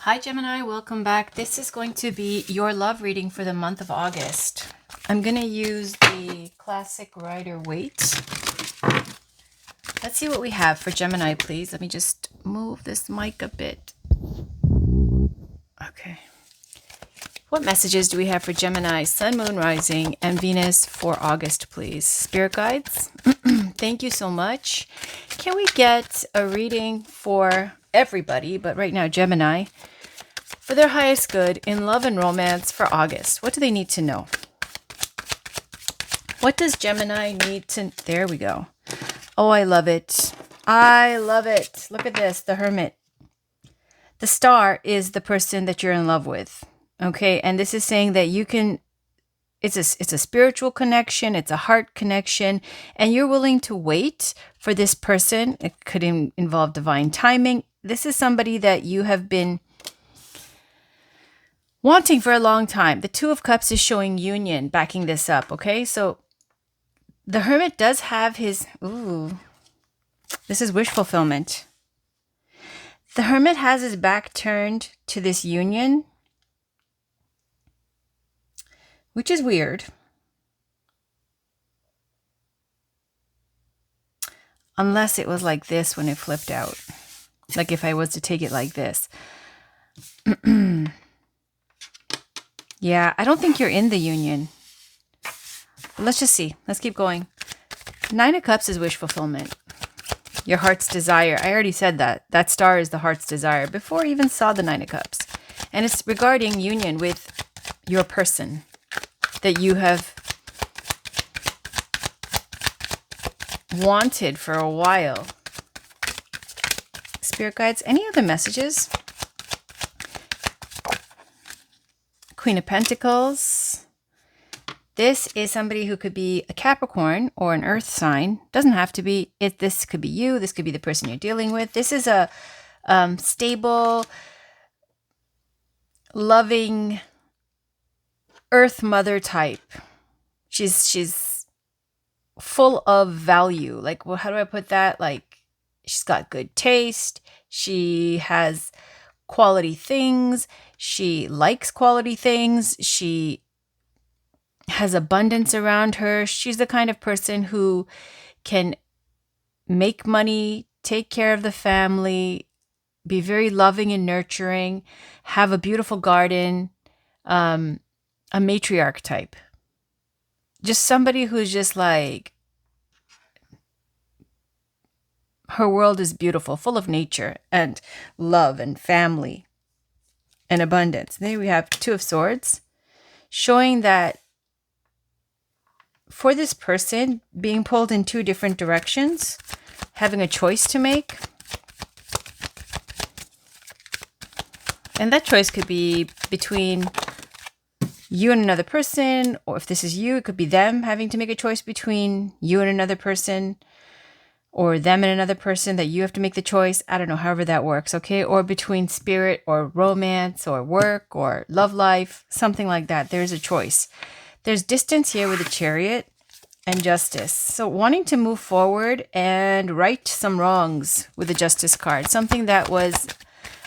Hi Gemini, welcome back. This is going to be your love reading for the month of August. I'm going to use the classic Rider-Waite. Let's see what we have for Gemini, please. Let me just move this mic a bit. Okay. What messages do we have for Gemini, Sun, Moon, Rising, and Venus for August, please? Spirit guides, thank you so much. Can we get a reading for everybody, but right now Gemini, for their highest good in love and romance for August? What do they need to know? What does Gemini need to... There we go. Oh, I love it. I love it. Look at this, the Hermit. The star is the person that you're in love with. Okay, and this is saying that you can... It's a spiritual connection. It's a heart connection. And you're willing to wait for this person. It could involve divine timing. This is somebody that you have been wanting for a long time. The Two of Cups is showing union, backing this up, okay? So the Hermit does have his... Ooh, this is wish fulfillment. The Hermit has his back turned to this union, which is weird. Unless it was like this when it flipped out. Like if I was to take it like this. Yeah, I don't think you're in the union. Let's just see. Let's keep going. Nine of Cups is wish fulfillment. Your heart's desire. I already said that. That star is the heart's desire before I even saw the Nine of Cups. And it's regarding union with your person that you have wanted for a while. Spirit guides, any other messages? Queen of Pentacles. This is somebody who could be a Capricorn or an earth sign. Doesn't have to be. This could be you. This could be the person you're dealing with. This is a stable, loving earth mother type. She's full of value. Like, well, how do I put that? Like, she's got good taste. She has quality things. She likes quality things. She has abundance around her. She's the kind of person who can make money, take care of the family, be very loving and nurturing, have a beautiful garden, a matriarch type. Just somebody who's just like, her world is beautiful, full of nature and love and family and abundance. Then we have Two of Swords, showing that for this person, being pulled in two different directions, having a choice to make. And that choice could be between you and another person, or if this is you, it could be them having to make a choice between you and another person, or them and another person that you have to make the choice. I don't know, however that works, okay? Or between spirit or romance or work or love life, something like that. There's a choice. There's distance here with the Chariot and Justice. So wanting to move forward and right some wrongs with the Justice card. Something that was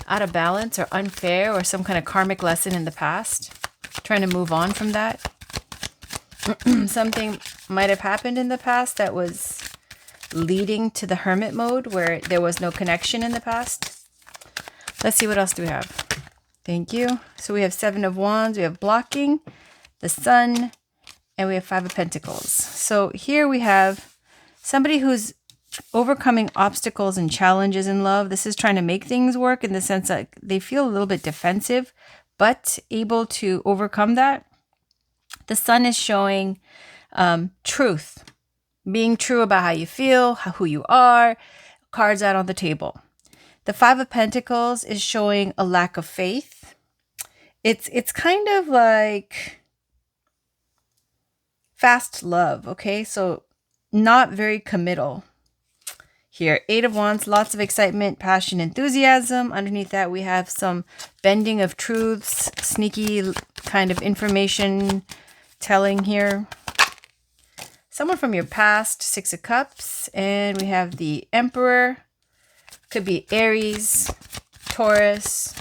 out of balance or unfair or some kind of karmic lesson in the past. Trying to move on from that. Something might have happened in the past that was leading to the Hermit mode where there was no connection in the past. Let's see, what else do we have? Thank you. So we have Seven of Wands, we have blocking, the Sun, and we have Five of Pentacles. So here we have somebody who's overcoming obstacles and challenges in love. This is trying to make things work in the sense that they feel a little bit defensive, but able to overcome that. The Sun is showing truth. Being true about how you feel, who you are, cards out on the table. The Five of Pentacles is showing a lack of faith. It's kind of like fast love, okay? So not very committal here. Eight of Wands, lots of excitement, passion, enthusiasm. Underneath that, we have some bending of truths, sneaky kind of information telling here. Someone from your past, Six of Cups, and we have the Emperor. Could be Aries, Taurus,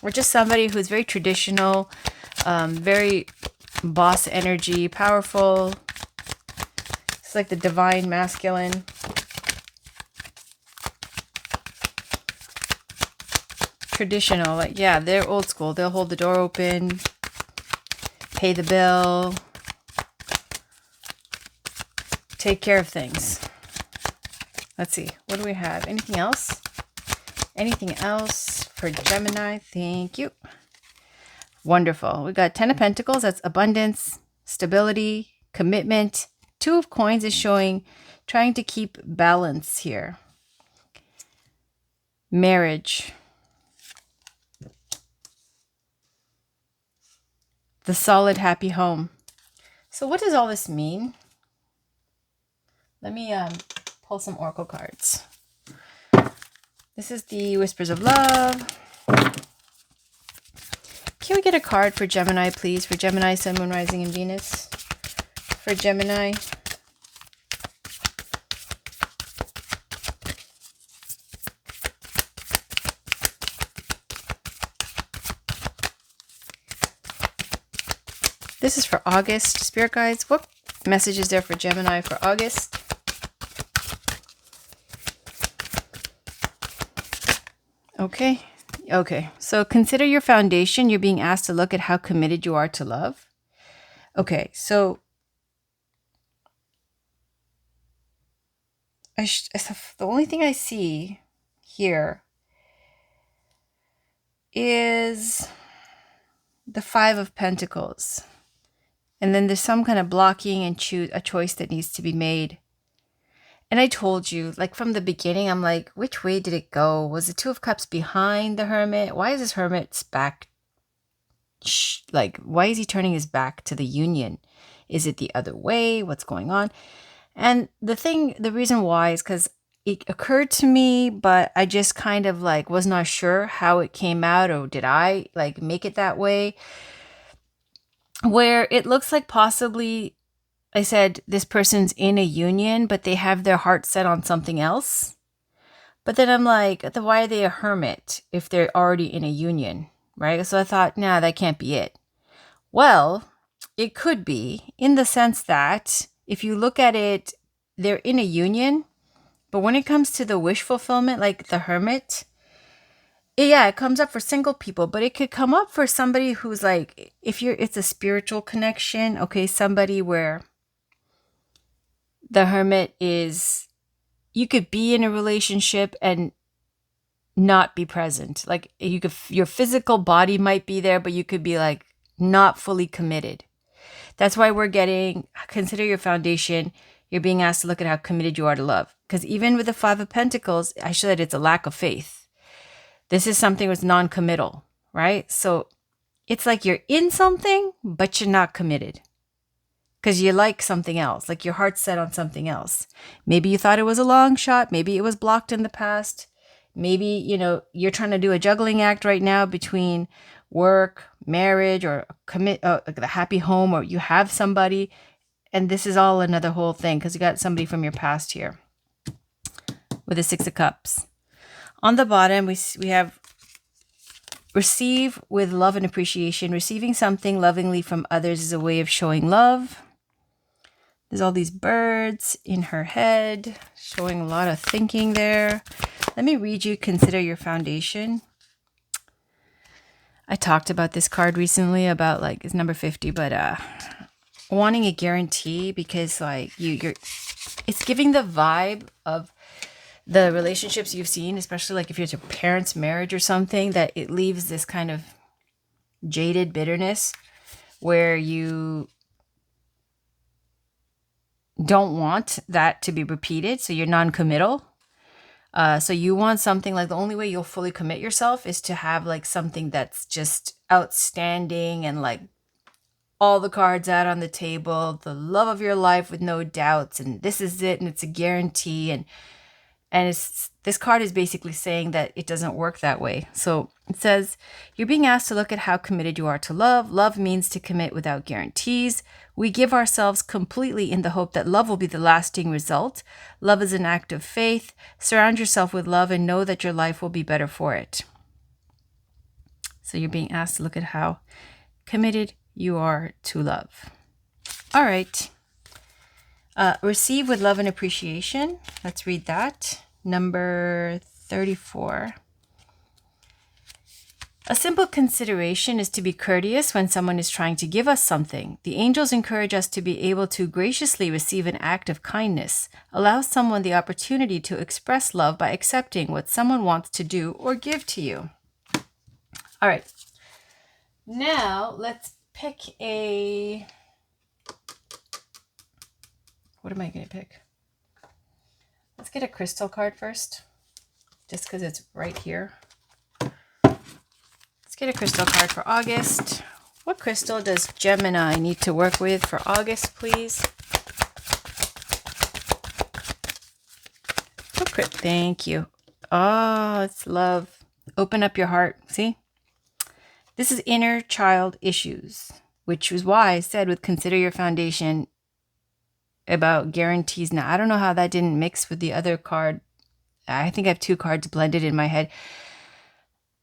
or just somebody who's very traditional, very boss energy, powerful. It's like the divine masculine. Traditional, like, yeah, they're old school. They'll hold the door open, pay the bill, take care of things. Let's see, what do we have? Anything else? Anything else for Gemini? Thank you. Wonderful. We got 10 of Pentacles. That's abundance, stability, commitment. 2 of Coins is showing trying to keep balance here. Marriage. The solid, happy home. So what does all this mean? Let me pull some oracle cards. This is the Whispers of Love. Can we get a card for Gemini, please? For Gemini, Sun, Moon, Rising, and Venus. For Gemini. This is for August. Spirit guides, what message is there for Gemini for August? Okay. Okay. So consider your foundation. You're being asked to look at how committed you are to love. Okay. So the only thing I see here is the 5 of Pentacles. And then there's some kind of blocking and a choice that needs to be made. And I told you, like from the beginning, I'm like, which way did it go? Was the 2 of Cups behind the Hermit? Why is this Hermit's back? Like, why is he turning his back to the union? Is it the other way? What's going on? And the reason why is because it occurred to me, but I just kind of like was not sure how it came out, or did I like make it that way? Where it looks like possibly I said this person's in a union, but they have their heart set on something else. But then I'm like, why are they a hermit if they're already in a union, right? So I thought, nah, that can't be it. Well, it could be, in the sense that if you look at it, they're in a union, but when it comes to the wish fulfillment, like the hermit, yeah, it comes up for single people, but it could come up for somebody who's like, it's a spiritual connection, okay, somebody where the hermit is, you could be in a relationship and not be present. Like your physical body might be there, but you could be like not fully committed. That's why we're getting, consider your foundation. You're being asked to look at how committed you are to love. Because even with the 5 of Pentacles, I said it's a lack of faith. This is something that's non-committal, right? So it's like you're in something, but you're not committed. Because you like something else, like your heart's set on something else. Maybe you thought it was a long shot. Maybe it was blocked in the past. Maybe, you're trying to do a juggling act right now between work, marriage, or the happy home, or you have somebody. And this is all another whole thing because you got somebody from your past here with the 6 of Cups. On the bottom, we have receive with love and appreciation. Receiving something lovingly from others is a way of showing love. There's all these birds in her head, showing a lot of thinking there. Let me read you, consider your foundation. I talked about this card recently about like, it's number 50, but wanting a guarantee because like it's giving the vibe of the relationships you've seen, especially like if it's your parents' marriage or something, that it leaves this kind of jaded bitterness where you don't want that to be repeated. So you're non-committal. So you want something like, the only way you'll fully commit yourself is to have like something that's just outstanding and like all the cards out on the table, the love of your life with no doubts, and this is it, and it's a guarantee, and this card is basically saying that it doesn't work that way. So it says, you're being asked to look at how committed you are to love. Love means to commit without guarantees. We give ourselves completely in the hope that love will be the lasting result. Love is an act of faith. Surround yourself with love and know that your life will be better for it. So So you're being asked to look at how committed you are to love. All right. Receive with love and appreciation. Let's read that. Number 34. A simple consideration is to be courteous when someone is trying to give us something. The angels encourage us to be able to graciously receive an act of kindness. Allow someone the opportunity to express love by accepting what someone wants to do or give to you. All right. Now let's pick a... What am I going to pick? Let's get a crystal card first, just because it's right here. Let's get a crystal card for August. What crystal does Gemini need to work with for August, please? Thank you. Oh, it's love. Open up your heart. See? This is inner child issues, which was why I said with consider your foundation about guarantees. Now, I don't know how that didn't mix with the other card. I think I have two cards blended in my head.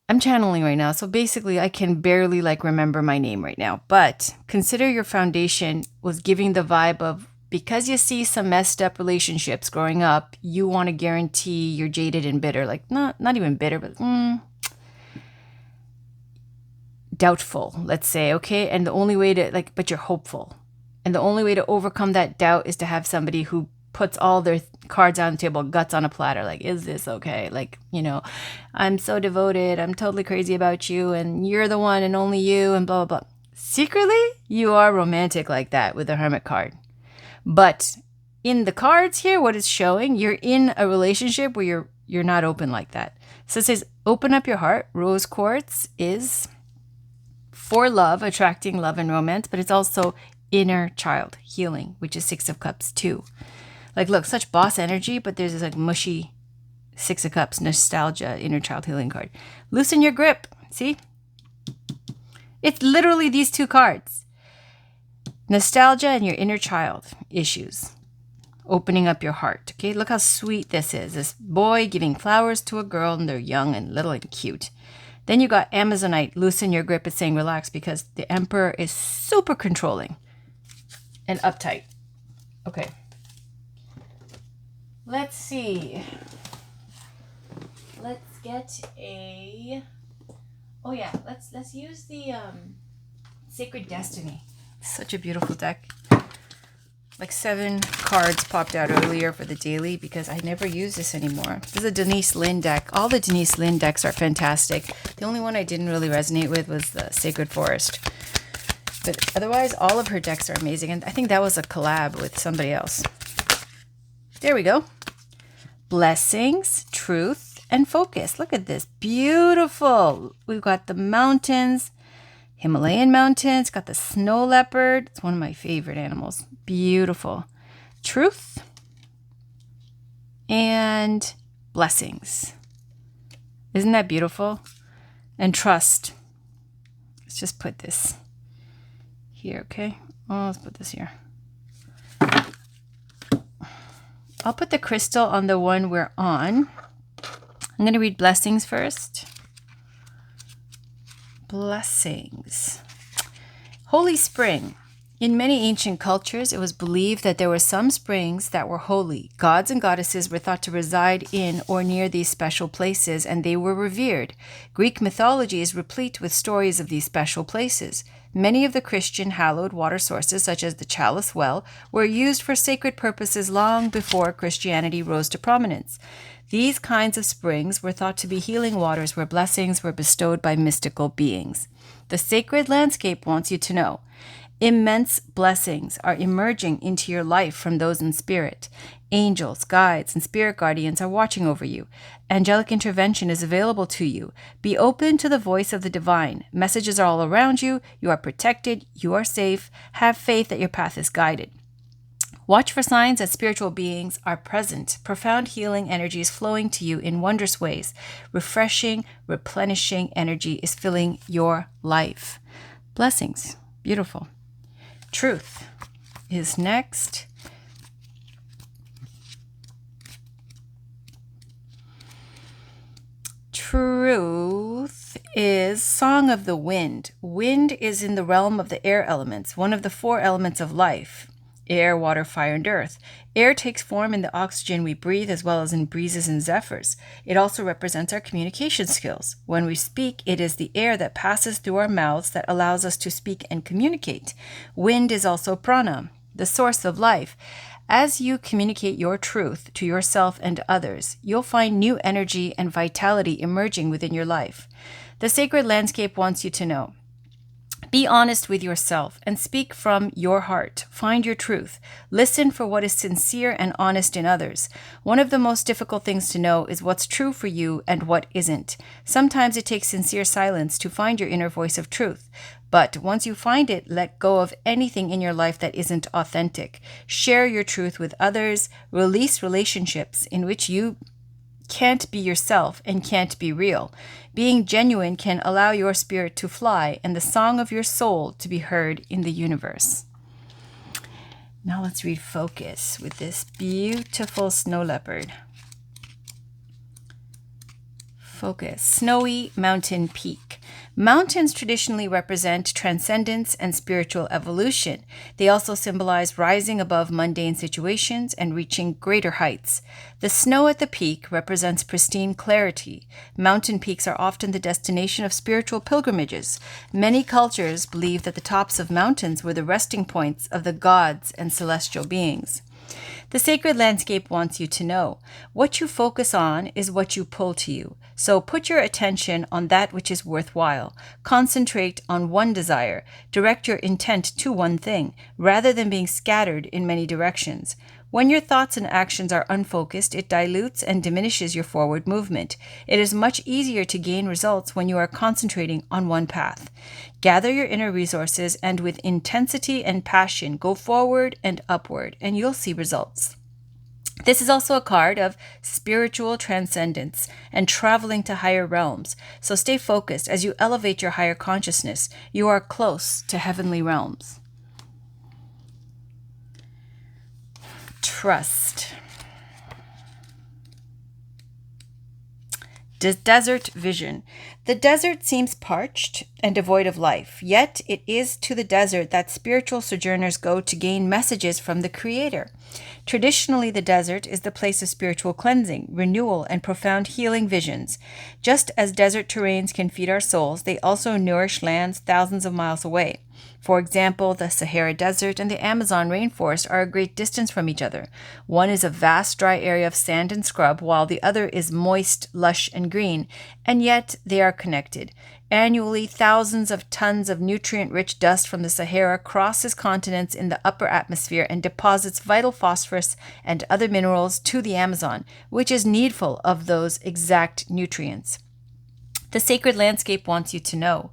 I'm channeling right now, so basically I can barely remember my name right now. But consider your foundation was giving the vibe of, because you see some messed up relationships growing up, you want to guarantee you're jaded and bitter. Not even bitter, but doubtful, let's say, okay? And the only way to, but you're hopeful. And the only way to overcome that doubt is to have somebody who puts all their cards on the table, guts on a platter. Is this okay? I'm so devoted. I'm totally crazy about you. And you're the one and only you and blah, blah, blah. Secretly, you are romantic like that with the Hermit card. But in the cards here, what it's showing, you're in a relationship where you're not open like that. So it says, open up your heart. Rose quartz is for love, attracting love and romance, but it's also inner child healing, which is Six of Cups too. Look, such boss energy, but there's this mushy Six of Cups nostalgia inner child healing card. Loosen your grip. See? It's literally these two cards. Nostalgia and your inner child issues. Opening up your heart. Okay, look how sweet this is. This boy giving flowers to a girl, and they're young and little and cute. Then you got Amazonite. Loosen your grip. It's saying relax because the Emperor is super controlling and uptight. Okay. Let's see. Let's get a... Oh yeah, let's use the Sacred Destiny. Such a beautiful deck. 7 cards popped out earlier for the daily because I never use this anymore. This is a Denise Lynn deck. All the Denise Lynn decks are fantastic. The only one I didn't really resonate with was the Sacred Forest. But otherwise, all of her decks are amazing. And I think that was a collab with somebody else. There we go. Blessings, truth, and focus. Look at this. Beautiful. We've got the mountains, Himalayan mountains, got the snow leopard. It's one of my favorite animals. Beautiful. Truth and blessings. Isn't that beautiful? And trust. Let's just put this here, okay? Oh, let's put this here. I'll put the crystal on the one we're on. I'm going to read blessings first. Blessings. Holy spring. In many ancient cultures, it was believed that there were some springs that were holy. Gods and goddesses were thought to reside in or near these special places, and they were revered. Greek mythology is replete with stories of these special places. Many of the Christian hallowed water sources, such as the Chalice Well, were used for sacred purposes long before Christianity rose to prominence. These kinds of springs were thought to be healing waters where blessings were bestowed by mystical beings. The sacred landscape wants you to know. Immense blessings are emerging into your life from those in spirit. Angels, guides, and spirit guardians are watching over you. Angelic intervention is available to you. Be open to the voice of the divine. Messages are all around you. You are protected. You are safe. Have faith that your path is guided. Watch for signs that spiritual beings are present. Profound healing energy is flowing to you in wondrous ways. Refreshing, replenishing energy is filling your life. Blessings. Beautiful. Truth is next. Truth truth is Song of the Wind. Wind is in the realm of the air elements, one of the 4 elements of life: air, water, fire, and earth. Air takes form in the oxygen we breathe as well as in breezes and zephyrs. It also represents our communication skills. When we speak, it is the air that passes through our mouths that allows us to speak and communicate. Wind is also prana, the source of life. As you communicate your truth to yourself and others, you'll find new energy and vitality emerging within your life. The sacred landscape wants you to know: be honest with yourself and speak from your heart. Find your truth. Listen for what is sincere and honest in others. One of the most difficult things to know is what's true for you and what isn't. Sometimes it takes sincere silence to find your inner voice of truth. But once you find it, let go of anything in your life that isn't authentic. Share your truth with others. Release relationships in which you can't be yourself and can't be real. Being genuine can allow your spirit to fly and the song of your soul to be heard in the universe. Now let's read Focus with this beautiful snow leopard. Focus. Snowy mountain peak. Mountains traditionally represent transcendence and spiritual evolution. They also symbolize rising above mundane situations and reaching greater heights. The snow at the peak represents pristine clarity. Mountain peaks are often the destination of spiritual pilgrimages. Many cultures believe that the tops of mountains were the resting points of the gods and celestial beings. The sacred landscape wants you to know: what you focus on is what you pull to you. So put your attention on that which is worthwhile. Concentrate on one desire. Direct your intent to one thing, rather than being scattered in many directions. When your thoughts and actions are unfocused, it dilutes and diminishes your forward movement. It is much easier to gain results when you are concentrating on one path. Gather your inner resources and with intensity and passion, go forward and upward, and you'll see results. This is also a card of spiritual transcendence and traveling to higher realms. So stay focused as you elevate your higher consciousness. You are close to heavenly realms. Trust. Desert vision. The desert seems parched and devoid of life, yet it is to the desert that spiritual sojourners go to gain messages from the Creator. Traditionally, the desert is the place of spiritual cleansing, renewal, and profound healing visions. Just as desert terrains can feed our souls, they also nourish lands thousands of miles away. For example, the Sahara Desert and the Amazon rainforest are a great distance from each other. One is a vast dry area of sand and scrub, while the other is moist, lush, and green, and yet they are connected. Annually, thousands of tons of nutrient-rich dust from the Sahara crosses continents in the upper atmosphere and deposits vital phosphorus and other minerals to the Amazon, which is needful of those exact nutrients. The sacred landscape wants you to know: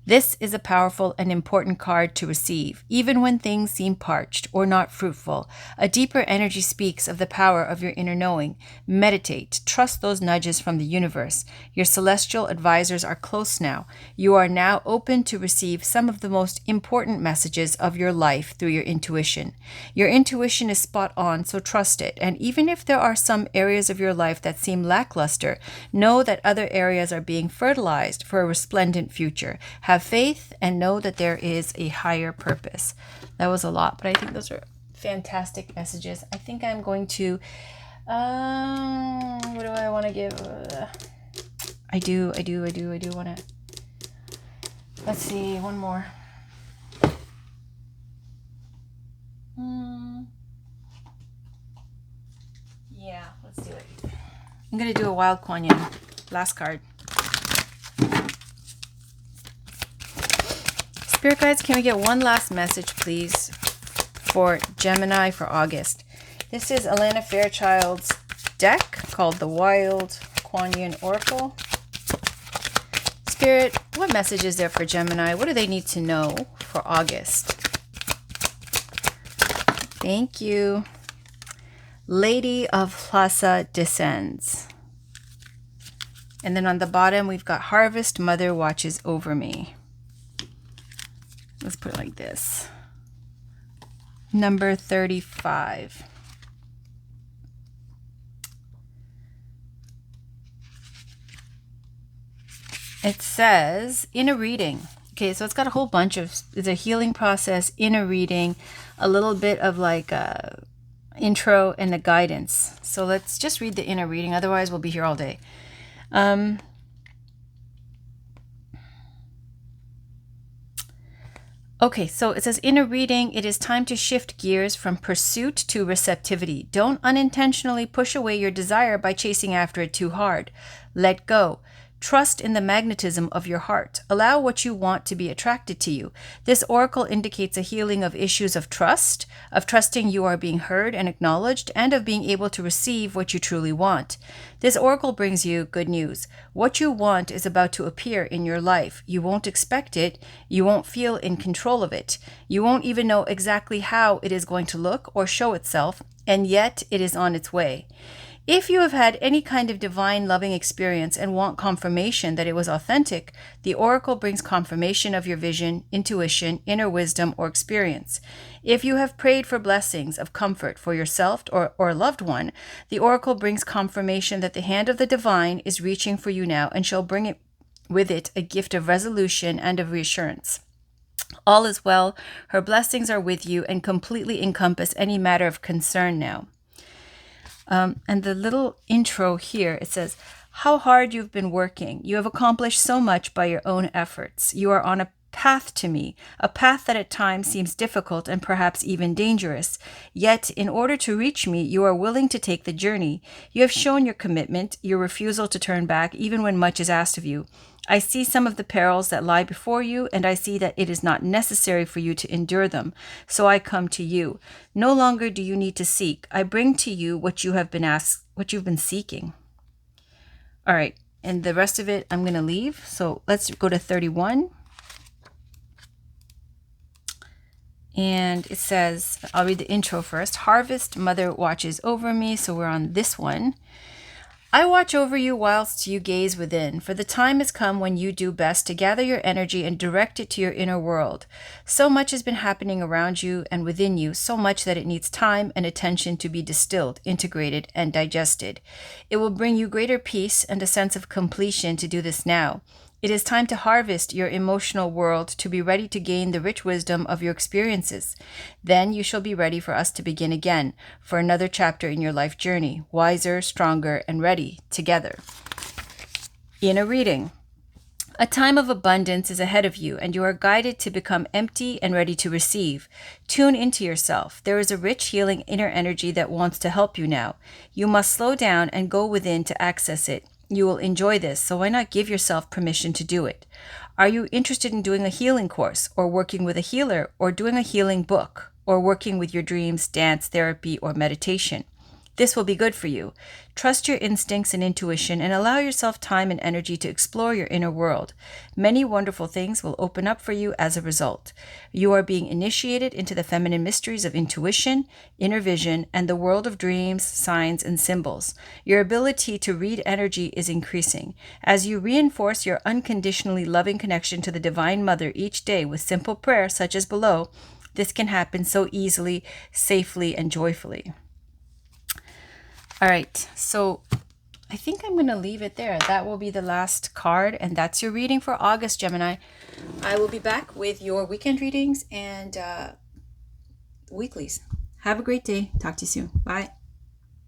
this is a powerful and important card to receive. Even when things seem parched or not fruitful, a deeper energy speaks of the power of your inner knowing. Meditate. Trust those nudges from the universe. Your celestial advisors are close now. You are now open to receive some of the most important messages of your life through your intuition. Your intuition is spot on, so trust it. And even if there are some areas of your life that seem lackluster, know that other areas are being fertilized for a resplendent future. Have faith and know that there is a higher purpose. That was a lot, but I think those are fantastic messages. I think I'm going to, what do I want to give? I do want to, let's see, one more. Yeah, let's do it. I'm going to do a Wild Kuan Yin. Last card. Spirit guides, can we get one last message, please, for Gemini for August? This is Alana Fairchild's deck called the Wild Kuan Yin Oracle. Spirit, what message is there for Gemini? What do they need to know for August? Thank you. Lady of Plaza descends. And then on the bottom, we've got Harvest Mother watches over me. Let's put it like this. Number 35. It says inner reading. Okay, so it's got a whole bunch of, it's a healing process, inner reading, a little bit of like a intro and the guidance. So let's just read the inner reading. Otherwise, we'll be here all day. Okay, so it says inner reading, it is time to shift gears from pursuit to receptivity. Don't unintentionally push away your desire by chasing after it too hard. Let go. Trust in the magnetism of your heart. Allow what you want to be attracted to you. This oracle indicates a healing of issues of trust, of trusting you are being heard and acknowledged, and of being able to receive what you truly want. This oracle brings you good news. What you want is about to appear in your life. You won't expect it. You won't feel in control of it. You won't even know exactly how it is going to look or show itself, and yet it is on its way. If you have had any kind of divine loving experience and want confirmation that it was authentic, the oracle brings confirmation of your vision, intuition, inner wisdom, or experience. If you have prayed for blessings of comfort for yourself or a loved one, the oracle brings confirmation that the hand of the divine is reaching for you now and shall bring it with it a gift of resolution and of reassurance. All is well, her blessings are with you and completely encompass any matter of concern now. And the little intro here, it says, how hard you've been working. You have accomplished so much by your own efforts. You are on a path to me, a path that at times seems difficult and perhaps even dangerous. Yet, in order to reach me, you are willing to take the journey. You have shown your commitment, your refusal to turn back, even when much is asked of you. I see some of the perils that lie before you, and I see that it is not necessary for you to endure them. So I come to you. No longer do you need to seek. I bring to you what you have been asked, what you've been seeking. All right, and the rest of it I'm going to leave. So let's go to 31. And it says, I'll read the intro first. Harvest, Mother watches over me. So we're on this one. I watch over you whilst you gaze within, for the time has come when you do best to gather your energy and direct it to your inner world. So much has been happening around you and within you, so much that it needs time and attention to be distilled, integrated, and digested. It will bring you greater peace and a sense of completion to do this now. It is time to harvest your emotional world to be ready to gain the rich wisdom of your experiences. Then you shall be ready for us to begin again, for another chapter in your life journey, wiser, stronger, and ready, together. Inner reading. A time of abundance is ahead of you, and you are guided to become empty and ready to receive. Tune into yourself. There is a rich, healing inner energy that wants to help you now. You must slow down and go within to access it. You will enjoy this, so why not give yourself permission to do it? Are you interested in doing a healing course, or working with a healer, or doing a healing book, or working with your dreams, dance, therapy, or meditation? This will be good for you. Trust your instincts and intuition and allow yourself time and energy to explore your inner world. Many wonderful things will open up for you as a result. You are being initiated into the feminine mysteries of intuition, inner vision, and the world of dreams, signs, and symbols. Your ability to read energy is increasing. As you reinforce your unconditionally loving connection to the Divine Mother each day with simple prayer such as below, this can happen so easily, safely, and joyfully. All right, so I think I'm going to leave it there. That will be the last card, and that's your reading for August, Gemini. I will be back with your weekend readings and weeklies. Have a great day. Talk to you soon. Bye.